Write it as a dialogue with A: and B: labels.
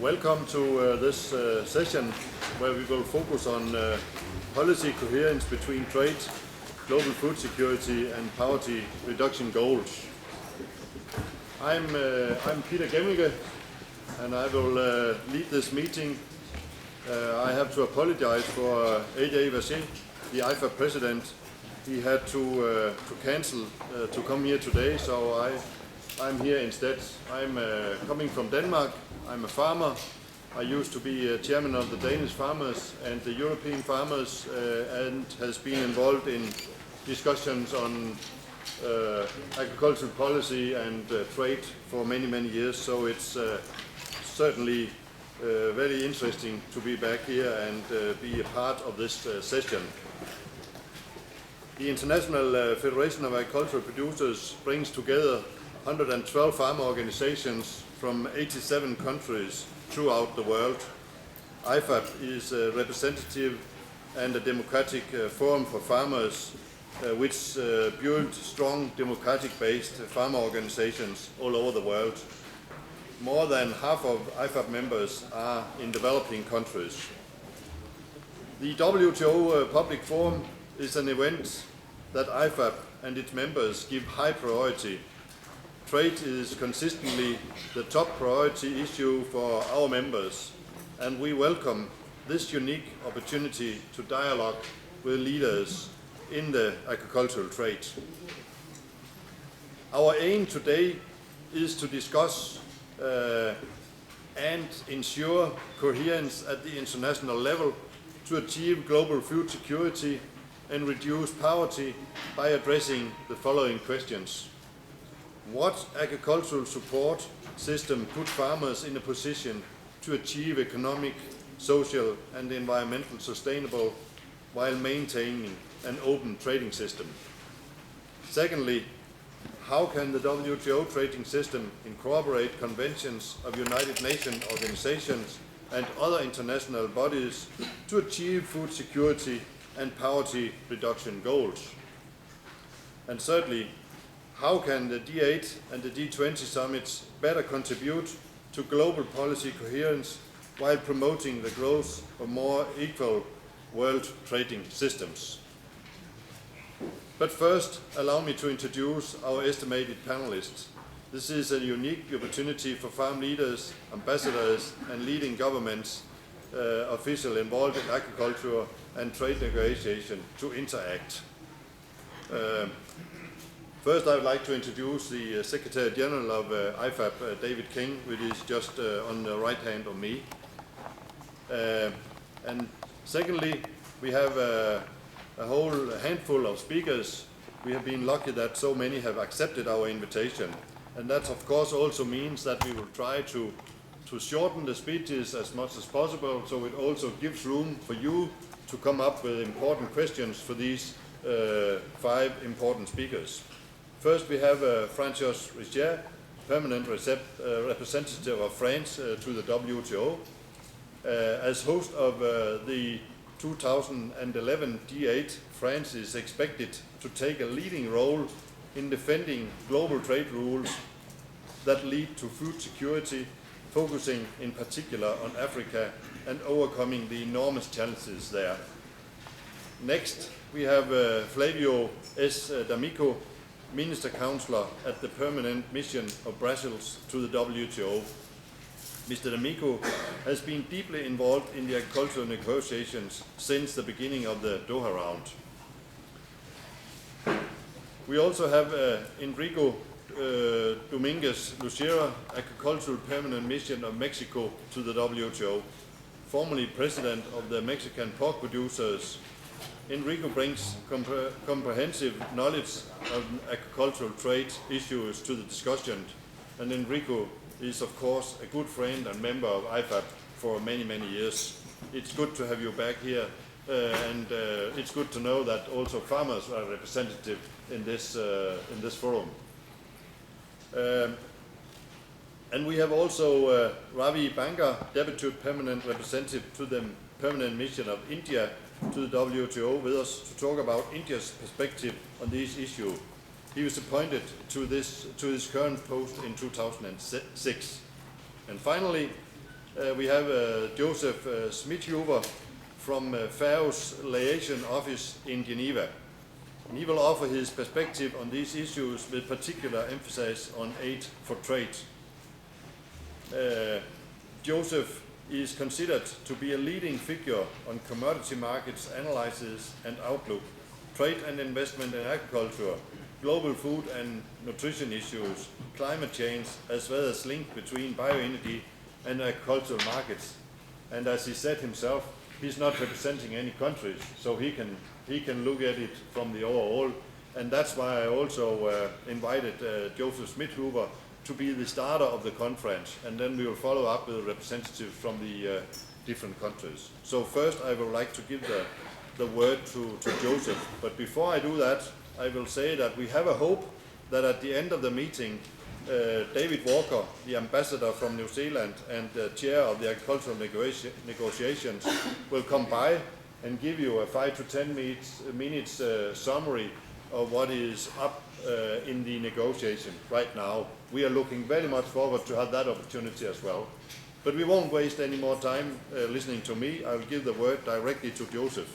A: Welcome to this session where we will focus on policy coherence between trade, global food security and poverty reduction goals. I'm Peter Gemaelke and I will lead this meeting. I have to apologize for A.J. Vaché, the IFAP president. He had to cancel to come here today, so I'm here instead. I'm coming from Denmark. I'm a farmer. I used to be chairman of the Danish farmers and the European farmers and has been involved in discussions on agricultural policy and trade for many, many years. So it's certainly very interesting to be back here and be a part of this session. The International Federation of Agricultural Producers brings together 112 farmer organizations from 87 countries throughout the world. IFAP is a representative and a democratic forum for farmers which build strong democratic-based farmer organizations all over the world. More than half of IFAP members are in developing countries. The WTO Public Forum is an event that IFAP and its members give high priority. Trade is consistently the top priority issue for our members, and we welcome this unique opportunity to dialogue with leaders in the agricultural trade. Our aim today is to discuss and ensure coherence at the international level to achieve global food security and reduce poverty by addressing the following questions. What agricultural support system put farmers in a position to achieve economic, social and environmental sustainable while maintaining an open trading system? Secondly, how can the WTO trading system incorporate conventions of United Nations organizations and other international bodies to achieve food security and poverty reduction goals? And thirdly, how can the D8 and the D20 summits better contribute to global policy coherence while promoting the growth of more equal world trading systems? But first, allow me to introduce our estimated panelists. This is a unique opportunity for farm leaders, ambassadors and leading governments officials involved in agriculture and trade negotiation to interact. First, I would like to introduce the Secretary General of IFAP, David King, which is just on the right hand of me. And secondly, we have a whole handful of speakers. We have been lucky that so many have accepted our invitation. And that of course also means that we will try to shorten the speeches as much as possible, so it also gives room for you to come up with important questions for these 5 important speakers. First, we have François Richer, permanent representative of France to the WTO. As host of the 2011 D8, France is expected to take a leading role in defending global trade rules that lead to food security, focusing in particular on Africa and overcoming the enormous challenges there. Next, we have Flavio S. D'Amico, Minister Counselor at the Permanent Mission of Brussels to the WTO. Mr. D'Amico has been deeply involved in the agricultural negotiations since the beginning of the Doha round. We also have Enrico Dominguez Lucera, Agricultural Permanent Mission of Mexico to the WTO, formerly President of the Mexican Pork Producers. Enrico brings comprehensive knowledge of agricultural trade issues to the discussion, and Enrico is of course a good friend and member of IFAP for many, many years. It's good to have you back here, and it's good to know that also farmers are representative in this forum. And we have also Ravi Bangar, Deputy Permanent Representative to the Permanent Mission of India to the WTO, with us to talk about India's perspective on this issue. He was appointed to his current post in 2006. And finally, we have Joseph Smithhuber from FAO's Liaison Office in Geneva. And he will offer his perspective on these issues with particular emphasis on aid for trade. Joseph is considered to be a leading figure on commodity markets analysis and outlook, trade and investment in agriculture, global food and nutrition issues, climate change, as well as link between bioenergy and agricultural markets. And as he said himself, he's not representing any countries, so he can look at it from the overall. And that's why I also invited Joseph Smithhuber to be the starter of the conference, and then we will follow up with representatives from the different countries. So first I would like to give the word to Joseph, but before I do that, I will say that we have a hope that at the end of the meeting, David Walker, the ambassador from New Zealand and the chair of the agricultural negotiations, will come by and give you a 5 to 10 minutes summary of what is up in the negotiation right now. We are looking very much forward to have that opportunity as well. But we won't waste any more time listening to me. I will give the word directly to Joseph.